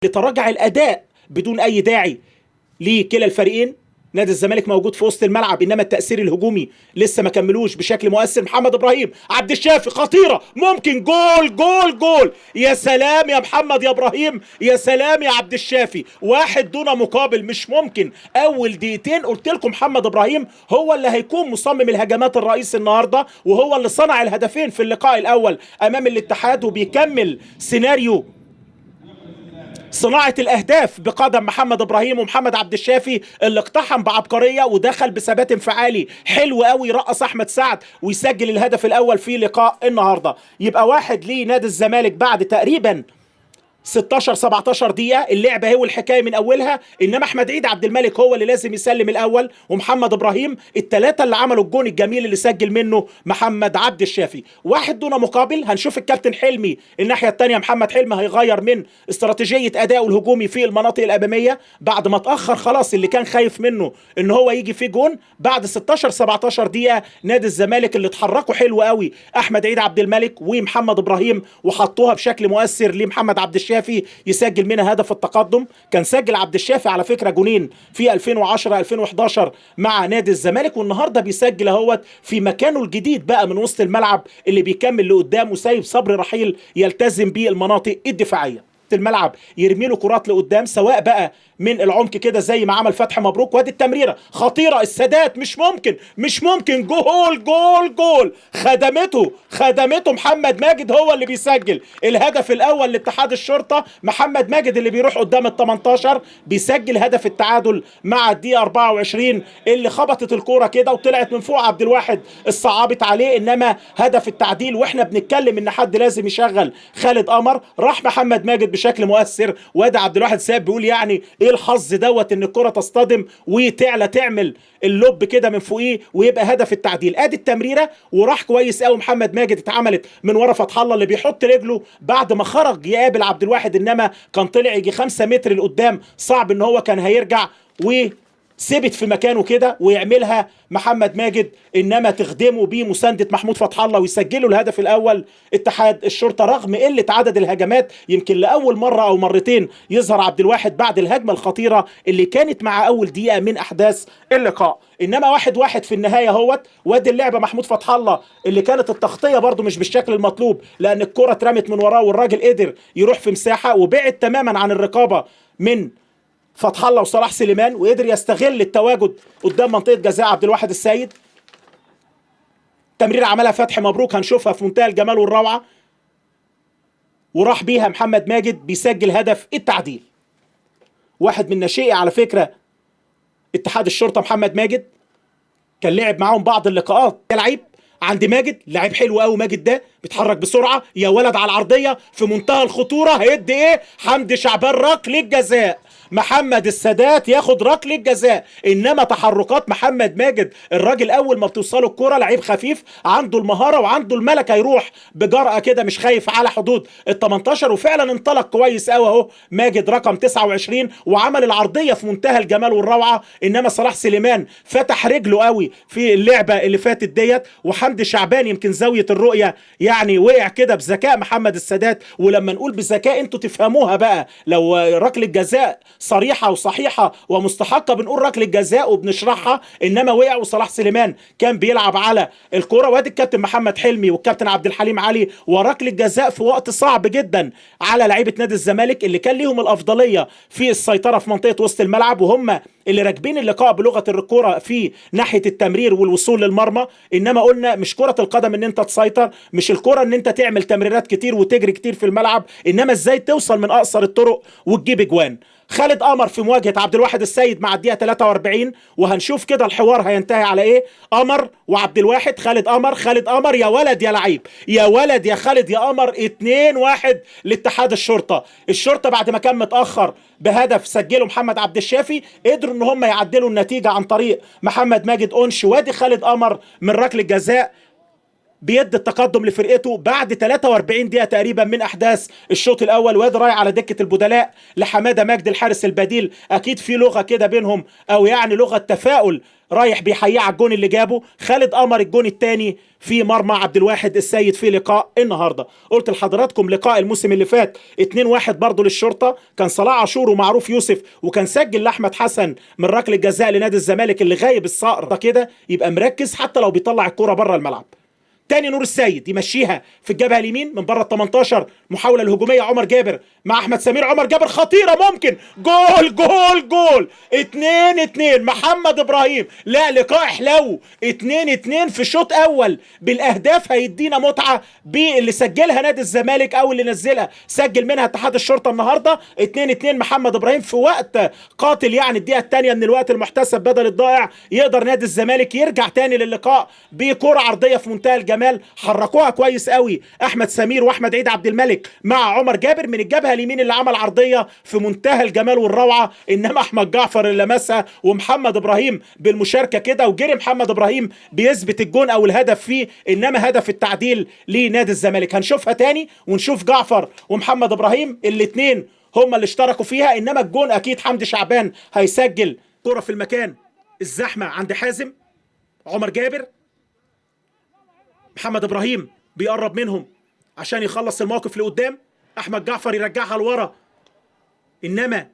لتراجع الاداء بدون اي داعي لكلا الفريقين. نادي الزمالك موجود في وسط الملعب، انما التأثير الهجومي لسه ما كملوش بشكل مؤثر. محمد ابراهيم، عبد الشافي، خطيرة، ممكن جول جول جول. يا سلام يا محمد يا ابراهيم، يا سلام يا عبد الشافي، واحد دون مقابل. مش ممكن اول دقيقتين قلت لكم محمد ابراهيم هو اللي هيكون مصمم الهجمات الرئيسي النهارده، وهو اللي صنع الهدفين في اللقاء الاول امام الاتحاد، وبيكمل سيناريو صناعة الأهداف بقدم محمد إبراهيم ومحمد عبد الشافي، اللي اقتحم بعبقرية ودخل بثبات انفعالي حلو قوي، يرقص أحمد سعد ويسجل الهدف الأول في لقاء النهاردة. يبقى 1 لنادي الزمالك بعد تقريبا 16 17 دقيقة. اللعبة هي والحكاية من أولها، إنما أحمد عيد عبد الملك هو اللي لازم يسلم الأول، ومحمد إبراهيم الثلاثة اللي عملوا الجون الجميل اللي سجل منه محمد عبد الشافي. واحد دون مقابل. هنشوف الكابتن حلمي الناحية الثانية، محمد حلمي هيغير من استراتيجية أدائه الهجومي في المناطق الأمامية بعد ما اتأخر خلاص، اللي كان خايف منه إن هو يجي فيه جون. بعد 16 17 دقيقة نادي الزمالك اللي اتحركوا حلو قوي أحمد عيد عبد الملك ومحمد إبراهيم، وحطوها بشكل مؤثر لمحمد عبد الشافي يسجل منها هدف التقدم. كان سجل عبد الشافي على فكرة جونين في 2010 2011 مع نادي الزمالك، والنهارده بيسجل اهوت في مكانه الجديد بقى من وسط الملعب اللي بيكمل لقدام، وسايب صبري رحيل يلتزم بالمناطق الدفاعية الملعب، يرمي له كرات لقدام سواء بقى من العمق كده زي ما عمل فتحي مبروك. وادي التمريره خطيره، السادات مش ممكن مش ممكن. جول جول جول. خدمته محمد ماجد، هو اللي بيسجل الهدف الاول لاتحاد الشرطه. محمد ماجد اللي بيروح قدام ال 18 بيسجل هدف التعادل مع الدقيقه 24 اللي خبطت الكوره كده وطلعت من فوق عبد الواحد الصعابت عليه، انما هدف التعديل. واحنا بنتكلم ان حد لازم يشغل خالد قمر، راح محمد ماجد بشكل مؤثر، وادي عبد الواحد ساب بيقول يعني ايه الحظ دوت ان الكره تصطدم وتعلى تعمل اللوب كده من فوقيه ويبقى هدف التعديل. ادي التمريره وراح كويس قوي محمد ماجد، اتعملت من ورا فتح الله اللي بيحط رجله بعد ما خرج يقابل عبد الواحد، انما كان طلع يجي 5 متر لقدام، صعب ان هو كان هيرجع، ثبت في مكانه كده ويعملها محمد ماجد، انما تخدمه بمسانده محمود فتح الله ويسجلوا الهدف الاول اتحاد الشرطه رغم قله عدد الهجمات. يمكن لاول مره او مرتين يظهر عبد الواحد بعد الهجمه الخطيره اللي كانت مع اول دقيقه من احداث اللقاء. انما 1-1 في النهايه اهوت. وادي اللعبه محمود فتح الله اللي كانت التغطيه برده مش بالشكل المطلوب، لان الكره اترمت من وراه والراجل قدر يروح في مساحه وبعد تماما عن الرقابه من فتح الله وصلاح سليمان، وقدر يستغل التواجد قدام منطقه جزاء عبد الواحد السيد. تمرير عملها فتحي مبروك، هنشوفها في منتهى الجمال والروعه، وراح بيها محمد ماجد بيسجل هدف التعديل. واحد من ناشئي على فكره اتحاد الشرطه محمد ماجد، كان لعب معاهم بعض اللقاءات. لعيب عند ماجد، لعيب حلو قوي ماجد ده، بيتحرك بسرعه يا ولد على العرضيه في منتهى الخطوره. هيدي ايه؟ حمدي شعبان ركله جزاء، محمد السادات ياخد ركله جزاء. انما تحركات محمد ماجد، الراجل اول ما بتوصله الكوره لعيب خفيف عنده المهاره وعنده الملكه، يروح بجرأه كده مش خايف على حدود ال 18، وفعلا انطلق كويس قوي اهو ماجد رقم 29 وعمل العرضيه في منتهى الجمال والروعه. انما صلاح سليمان فتح رجله قوي في اللعبه اللي فاتت ديت، وحمدي شعبان يمكن زاويه الرؤيه يعني وقع كده بذكاء محمد السادات. ولما نقول بذكاء انتوا تفهموها بقى، لو ركله جزاء صريحه وصحيحه ومستحقه بنقول ركله جزاء وبنشرحها، انما وقع وصلاح سليمان كان بيلعب على الكوره. وادي الكابتن محمد حلمي والكابتن عبد الحليم علي، وركله جزاء في وقت صعب جدا على لعيبه نادي الزمالك اللي كان ليهم الافضليه في السيطره في منطقه وسط الملعب، وهم اللي راكبين اللقاء بلغه الكوره في ناحيه التمرير والوصول للمرمى. انما قلنا مش كره القدم ان انت تسيطر، مش الكره ان انت تعمل تمريرات كتير وتجري كتير في الملعب، انما ازاي توصل من اقصر الطرق وتجيب اجوان. خالد قمر في مواجهه عبد الواحد السيد مع الدقيقه 43، وهنشوف كده الحوار هينتهي على ايه. قمر وعبد الواحد، خالد قمر يا ولد يا لعيب يا ولد يا خالد يا قمر. 2-1 لاتحاد الشرطه. الشرطه بعد ما كان متاخر بهدف سجله محمد عبد الشافي قدروا ان هم يعدلوا النتيجه عن طريق محمد ماجد أونش. وادي خالد قمر من ركله جزاء بيدي التقدم لفرقته بعد 43 دقيقة تقريبا من أحداث الشوط الأول، وادي رايح على دكة البدلاء لحمادة مجدي الحارس البديل. أكيد في لغة كده بينهم، أو يعني لغة تفاؤل، رايح بيحييه على الجون اللي جابه خالد قمر، الجون الثاني في مرمى عبد الواحد السيد في لقاء النهارده. قلت لحضراتكم لقاء الموسم اللي فات 2-1 برضه للشرطه، كان صلاح عاشور ومعروف يوسف، وكان سجل لاحمد حسن من ركله جزاء لنادي الزمالك اللي غايب الصقر كده، يبقى مركز حتى لو بيطلع الكوره بره الملعب. تاني نور السيد يمشيها في الجبهه اليمين من بره ال 18، محاوله الهجوميه عمر جابر مع احمد سمير، عمر جابر خطيره ممكن جول جول جول. 2-2 محمد ابراهيم. لا لقاء حلو، 2-2 في شوط اول بالاهداف، هيدينا متعه باللي سجلها نادي الزمالك او اللي نزلها سجل منها اتحاد الشرطه النهارده. 2-2 محمد ابراهيم في وقت قاتل، يعني الدقيقه الثانيه من الوقت المحتسب بدل الضائع، يقدر نادي الزمالك يرجع تاني للقاء بكره عرضيه في منتهى الجمال. حركوها كويس قوي احمد سمير واحمد عيد عبد الملك مع عمر جابر من الجبهه اليمين اللي عمل عرضيه في منتهى الجمال والروعه، انما احمد جعفر اللي لمسها ومحمد ابراهيم بالمشاركه كده، وجري محمد ابراهيم بيثبت الجون او الهدف فيه، انما هدف التعديل لنادي الزمالك. هنشوفها تاني ونشوف جعفر ومحمد ابراهيم الاثنين هم اللي اشتركوا فيها، انما الجون اكيد حمدي شعبان هيسجل. كرة في المكان الزحمه عند حازم، عمر جابر، محمد ابراهيم بيقرب منهم عشان يخلص الموقف لقدام، احمد جعفر يرجعها لورا، انما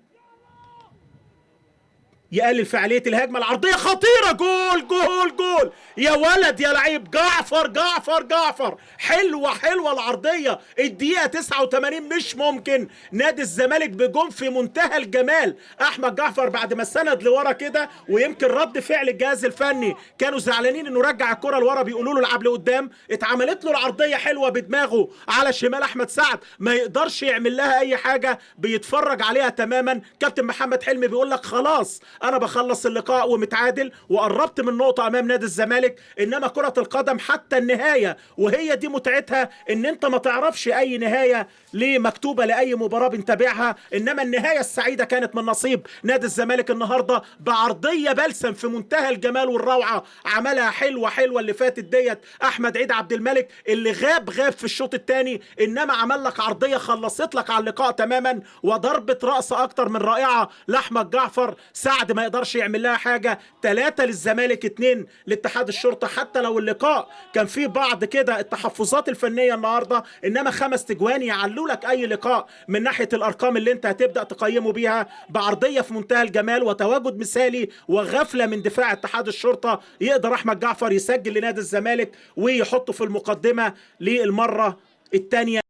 يقلل فعاليه الهجمه العرضيه خطيره، جول جول جول يا ولد يا لعيب. جعفر جعفر جعفر، حلوه العرضيه. الدقيقه 89 مش ممكن نادي الزمالك بجون في منتهى الجمال. احمد جعفر بعد ما سند لورا كده، ويمكن رد فعل الجهاز الفني كانوا زعلانين انه رجع الكره لورا، بيقولوا له العب لقدام، اتعملت له العرضيه حلوه بدماغه على شمال احمد سعد، ما يقدرش يعمل لها اي حاجه، بيتفرج عليها تماما. كابتن محمد حلمي بيقول لك خلاص انا بخلص اللقاء ومتعادل وقربت من نقطه امام نادي الزمالك. انما كره القدم حتى النهايه، وهي دي متعتها، ان انت ما تعرفش اي نهايه ليه مكتوبه لاي مباراه بنتابعها، انما النهايه السعيده كانت من نصيب نادي الزمالك النهارده بعرضيه بلسم في منتهى الجمال والروعه، عملها حلوه اللي فاتت ديت احمد عيد عبد الملك اللي غاب في الشوط الثاني، انما عمل لك عرضيه خلصت لك على اللقاء تماما، وضربه راس اكتر من رائعه لاحمد جعفر. سعد ما يقدرش يعمل لها حاجه. 3 للزمالك 2 لاتحاد الشرطه. حتى لو اللقاء كان فيه بعض كده التحفظات الفنيه النهارده، انما 5 تجوان يعلوا لك اي لقاء من ناحيه الارقام اللي انت هتبدا تقيمه بيها، بعرضيه في منتهى الجمال وتواجد مثالي وغفله من دفاع اتحاد الشرطه. يقدر احمد جعفر يسجل لنادي الزمالك ويحطه في المقدمه للمره الثانيه.